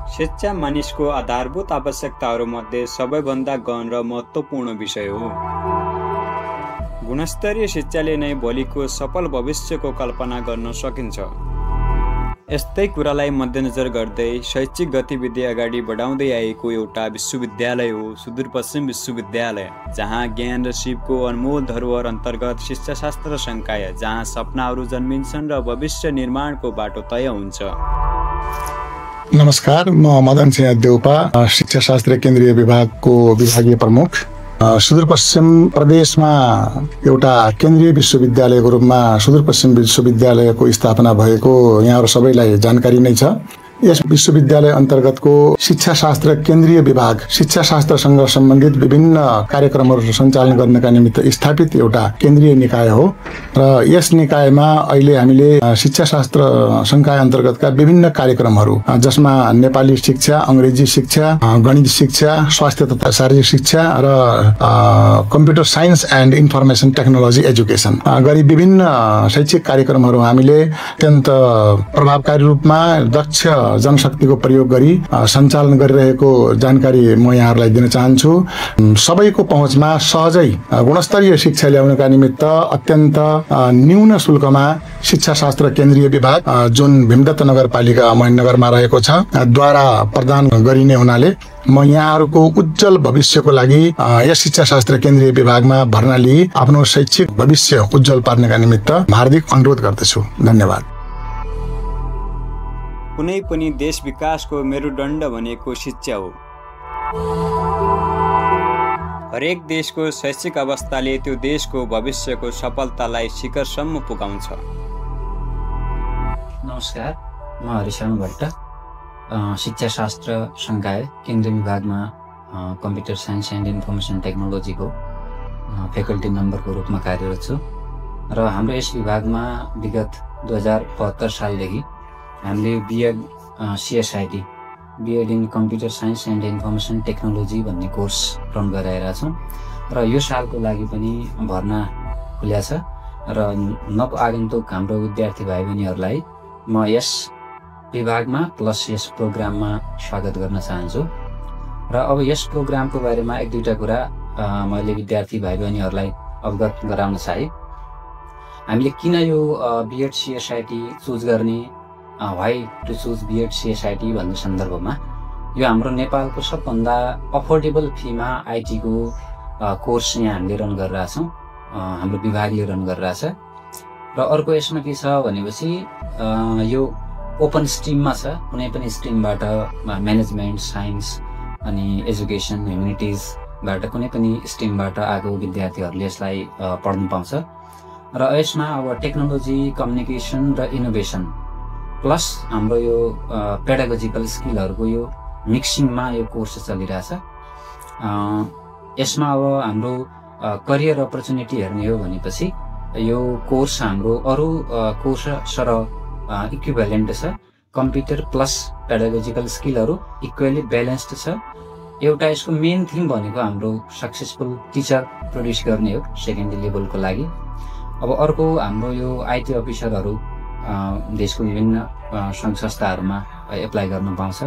शिक्षा मानिसको आधारभूत आवश्यकताहरूमध्ये सबैभन्दा गहन र महत्त्वपूर्ण विषय हो। गुणस्तरीय शिक्षाले नै भोलिको सफल भविष्यको कल्पना गर्न सकिन्छ। यस्तै कुरालाई मध्यनजर गर्दै शैक्षिक गतिविधि अगाडि बढाउँदै आएको एउटा विश्वविद्यालय हो सुदूरपश्चिम विश्वविद्यालय, जहाँ ज्ञान र सिपको अनमोल धरोहर अन्तर्गत शिक्षाशास्त्र संकाय, जहाँ सपनाहरू जन्मिन्छन् र भविष्य निर्माणको बाटो तय हुन्छ। नमस्कार, म मदन सिंह देउपा, शिक्षाशास्त्र केन्द्रीय विभागको विभागीय प्रमुख। सुदूरपश्चिम प्रदेशमा एउटा केन्द्रीय विश्वविद्यालयको रूपमा सुदूरपश्चिम विश्वविद्यालयको स्थापना भएको यहाँहरू सबैलाई जानकारी नै छ। यस विश्वविद्यालय अन्तर्गतको शिक्षाशास्त्र केन्द्रीय विभाग शिक्षाशास्त्रसँग सम्बन्धित विभिन्न कार्यक्रमहरू सञ्चालन गर्नका निमित्त स्थापित एउटा केन्द्रीय निकाय हो र यस निकायमा अहिले हामीले शिक्षाशास्त्र संकाय अन्तर्गतका विभिन्न कार्यक्रमहरू, जसमा नेपाली शिक्षा, अंग्रेजी शिक्षा, गणित शिक्षा, स्वास्थ्य तथा शारीरिक शिक्षा र computer science and information technology education गरी विभिन्न शैक्षिक कार्यक्रमहरू हामीले अत्यन्त प्रभावकारी रूपमा दक्ष जनशक्तिको प्रयोग गरी सञ्चालन गरिरहेको जानकारी म यहाँहरूलाई दिन चाहन्छु। सबैको पहुँचमा सहजै गुणस्तरीय शिक्षा ल्याउनका निमित्त अत्यन्त न्यून शुल्कमा शिक्षाशास्त्र केन्द्रीय विभाग, जुन भीमदत्त नगरपालिका महेन्द्रनगरमा रहेको छ, द्वारा प्रदान गरिने हुनाले म यहाँहरूको उज्जवल भविष्यको लागि यस शिक्षाशास्त्र केन्द्रीय विभागमा भर्ना लिई आफ्नो शैक्षिक भविष्य उज्जवल पार्नका निमित्त हार्दिक अनुरोध गर्दछु। धन्यवाद। कुनै पनि देश विकासको मेरुदण्ड भनेको शिक्षा हो। हरेक देशको शैक्षिक अवस्थाले त्यो देशको भविष्यको सफलतालाई शिखरसम्म पुगाउँछ। नमस्कार, म हरिशरण भट्ट, शिक्षाशास्त्र संकाय केन्द्रीय विभागमा कम्प्युटर साइन्स एन्ड इन्फर्मेसन टेक्नोलोजीको फ्याकल्टी मेम्बरको रूपमा कार्यरत छु र हाम्रो यस विभागमा विगत 2072 सालदेखि हामीले BEd CSIT, BEd in computer science and information technology भन्ने कोर्स रन गराइरहेका छौँ र यो सालको लागि पनि भर्ना खुल्या छ र नव आगन्तुक हाम्रो विद्यार्थी भाइ बहिनीहरूलाई म यस विभागमा प्लस यस प्रोग्राममा स्वागत गर्न चाहन्छु। र अब यस प्रोग्रामको बारेमा एक दुईवटा कुरा मैले विद्यार्थी भाइ बहिनीहरूलाई अवगत गराउन चाहे। हामीले किन यो बिएड सिएसआइटी चुज गर्ने, why to choose BEd CSIT भन्ने सन्दर्भमा यो हाम्रो नेपालको सबभन्दा अफोर्डेबल फीमा आइटीको कोर्स यहाँ हामीले रन गरिरहेछौँ, हाम्रो विभागले रन गरिरहेछ। र अर्को यसमा के छ भनेपछि यो ओपन स्ट्रिममा छ, कुनै पनि स्ट्रिमबाट म्यानेजमेन्ट, साइन्स अनि एजुकेसन, ह्युमेनिटिजबाट कुनै पनि स्ट्रिमबाट आएको विद्यार्थीहरूले यसलाई पढ्न पाउँछ। र यसमा अब टेक्नोलोजी, कम्युनिकेसन र इनोभेसन प्लस हाम्रो यो पेडागोजिकल स्किलहरूको यो मिक्सिङमा यो कोर्स चलिरहेछ। यसमा अब हाम्रो करियर अपर्च्युनिटी हेर्ने हो भनेपछि यो कोर्स हाम्रो अरू कोर्स सर इक्विभ्यालेन्ट छ। कम्प्युटर प्लस पेडागोजिकल स्किलहरू इक्वली ब्यालेन्स्ड छ। एउटा यसको मेन थिम भनेको हाम्रो सक्सेसफुल टिचर प्रड्युस गर्ने हो सेकेन्डरी लेभलको लागि। अब अर्को हाम्रो यो आइटी अफिसरहरू देशको विभिन्न सङ्घ संस्थाहरूमा एप्लाई गर्न पाउँछ।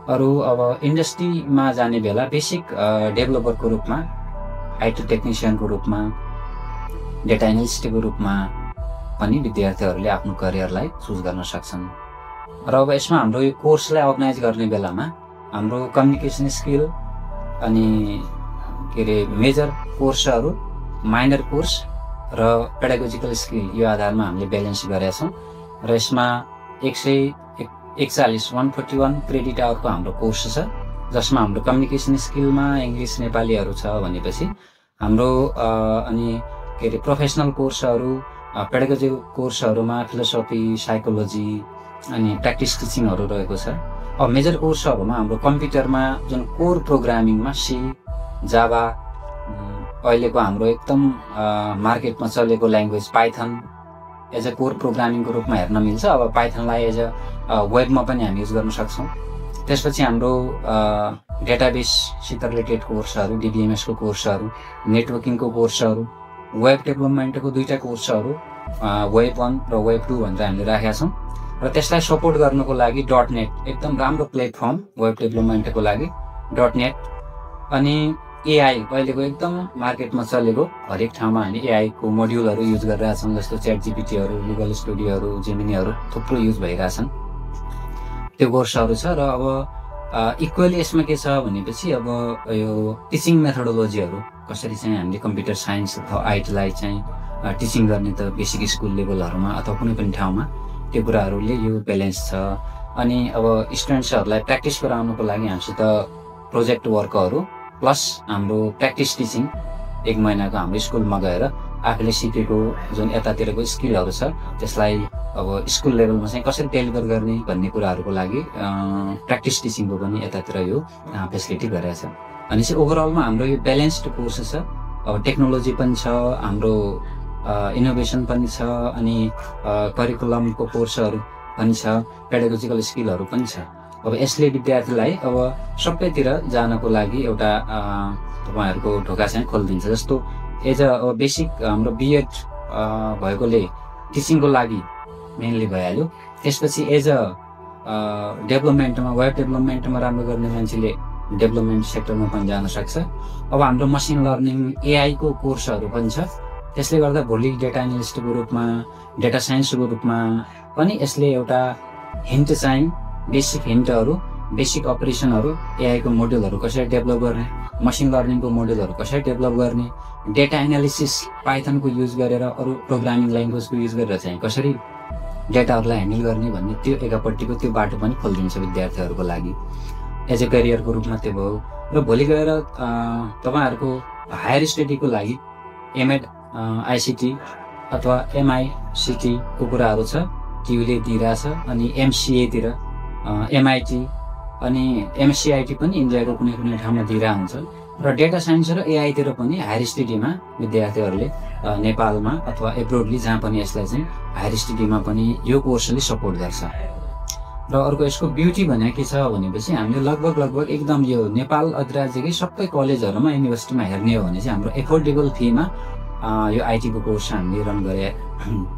अरू अब इन्डस्ट्रीमा जाने बेला बेसिक डेभलपरको रूपमा, आइटी टेक्निसियनको रूपमा, डेटा एनालिस्टको रूपमा पनि विद्यार्थीहरूले आफ्नो करियरलाई चुज गर्न सक्छन्। र अब यसमा हाम्रो यो कोर्सलाई अर्गनाइज गर्ने बेलामा हाम्रो कम्युनिकेसन स्किल अनि मेजर कोर्सहरू, माइनर कोर्स र पेडागोजिकल स्किल यो आधारमा हामीले ब्यालेन्स गरेका छौँ। र यसमा 141 क्रेडिट आवरको हाम्रो कोर्स छ, जसमा हाम्रो कम्युनिकेसन स्किलमा इङ्ग्लिस, नेपालीहरू छ भनेपछि हाम्रो अनि प्रोफेसनल कोर्सहरू, पेडागोजी कोर्सहरूमा फिलोसफी, साइकोलोजी अनि प्र्याक्टिस टिचिङहरू रहेको छ। अब मेजर कोर्सहरूमा हाम्रो कम्प्युटरमा जुन कोर प्रोग्रामिङमा सी, जाभा, अहिलेको हाम्रो एकदम मार्केटमा चलेको language Python as a core प्रोग्रामिङको रूपमा हेर्न मिल्छ। अब पाइथनलाई एज अ वेबमा पनि हामी युज गर्न सक्छौँ। त्यसपछि हाम्रो डेटाबेससित रिलेटेड कोर्सहरू, डिबिएमएसको कोर्सहरू, नेटवर्किङको कोर्सहरू, वेब डेभलपमेन्टको 2टा कोर्सहरू, वेब 1 र वेब 2 भनेर हामीले राखेका छौँ। र त्यसलाई सपोर्ट गर्नको लागि .net एकदम राम्रो प्लेटफर्म वेब डेभलपमेन्टको लागि .net अनि AI अहिलेको एकदम मार्केटमा चलेको हरेक ठाउँमा हामी AI को मोड्युलहरू युज गरिरहेका छौँ, जस्तो ChatGPTहरू, Google स्टुडियोहरू, Geminiहरू थुप्रो युज भइरहेका छन्। त्यो कोर्सहरू छ र अब इक्वली यसमा के छ भनेपछि अब यो टिचिङ मेथोडोलोजीहरू कसरी चाहिँ हामीले कम्प्युटर साइन्स अथवा आइटीलाई चाहिँ टिचिङ गर्ने त बेसिक स्कुल लेभलहरूमा अथवा कुनै पनि ठाउँमा त्यो कुराहरूले यो ब्यालेन्स छ। अनि अब स्टुडेन्ट्सहरूलाई प्र्याक्टिस गराउनको लागि हामीसित प्रोजेक्ट वर्कहरू प्लस हाम्रो प्र्याक्टिस टिचिङ 1 महिनाको हाम्रो स्कुलमा गएर आफूले सिकेको जुन यतातिरको स्किलहरू छ त्यसलाई अब स्कुल लेभलमा चाहिँ कसरी डेलिभर गर्ने भन्ने कुराहरूको लागि प्र्याक्टिस टिचिङको पनि यतातिर यो फेसिलिटी गरेको छ। अनि चाहिँ ओभरअलमा हाम्रो यो ब्यालेन्स्ड कोर्स छ। अब टेक्नोलोजी पनि छ, हाम्रो इनोभेसन पनि छ, अनि करिकुलमको कोर्सहरू पनि छ, पेडागोजिकल स्किलहरू पनि छ। अब यसले विद्यार्थीलाई अब सबैतिर जानको लागि एउटा तपाईँहरूको ढोका चाहिँ खोलिदिन्छ। जस्तो एज अ बेसिक हाम्रो बिएड भएकोले टिचिङको लागि मेनली भइहाल्यो। त्यसपछि एज अ डेभलपमेन्टमा वेब डेभलपमेन्टमा राम्रो गर्ने मान्छेले डेभलपमेन्ट सेक्टरमा पनि जान सक्छ। अब हाम्रो मसिन लर्निङ AI को कोर्सहरू पनि छ। त्यसले गर्दा भोलि डेटा एनालिस्टको रूपमा, डेटा साइन्सको रूपमा पनि यसले एउटा हिन्ट चाहिँ बेसिक हिन्टहरू, बेसिक अपरेसनहरू, AI को मोड्युलहरू कसरी डेभलप गर्ने, मसिन लर्निङको मोड्युलहरू कसरी डेभलप गर्ने, डेटा एनालिसिस पाइथनको युज गरेर अरू प्रोग्रामिङ ल्याङ्ग्वेजको युज गरेर चाहिँ कसरी डेटाहरूलाई ह्यान्डल गर्ने भन्ने त्यो एकापट्टिको त्यो बाटो पनि खोलिदिन्छ विद्यार्थीहरूको लागि एज ए करियरको रूपमा। त्यो भयो र भोलि गएर तपाईँहरूको हायर स्टडीको लागि एमएड ICT अथवा MICT को कुराहरू छ, TUले दिइरहेछ। अनि MCAतिर MIT अनि MCIT पनि इन्डियाको कुनै कुनै ठाउँमा दिइरहेको हुन्छ। र डेटा साइन्स र AI तिर पनि हायर स्टडीमा विद्यार्थीहरूले नेपालमा अथवा एब्रोडली जहाँ पनि यसलाई चाहिँ हायर स्टडीमा पनि यो कोर्सले सपोर्ट गर्छ। र अर्को यसको ब्युटी भने के छ भनेपछि हामीले लगभग एकदम यो नेपाल अधिराज्यकै सबै कलेजहरूमा युनिभर्सिटीमा हेर्ने हो भने चाहिँ हाम्रो एफोर्डेबल फीमा यो IT को कोर्स हामीले रन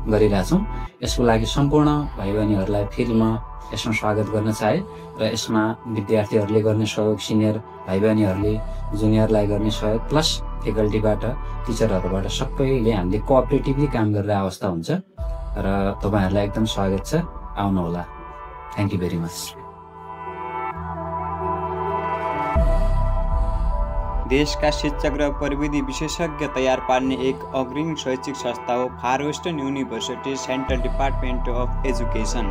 गरिरहेछौँ। यसको लागि सम्पूर्ण भाइ बहिनीहरूलाई फेरि म यसमा स्वागत गर्न चाहे र यसमा विद्यार्थीहरूले गर्ने सहयोग, सिनियर भाइ बहिनीहरूले जुनियरलाई गर्ने सहयोग, प्लस फ्याकल्टीबाट, टिचरहरूबाट सबैले हामीले कोअपरेटिभली काम गरेर अवस्था हुन्छ र तपाईँहरूलाई एकदम स्वागत छ, आउनुहोला। Thank you very much. देशका शिक्षक र प्रविधि विशेषज्ञ तयार पार्ने एक अग्रणी शैक्षिक संस्था हो far western university central department of education.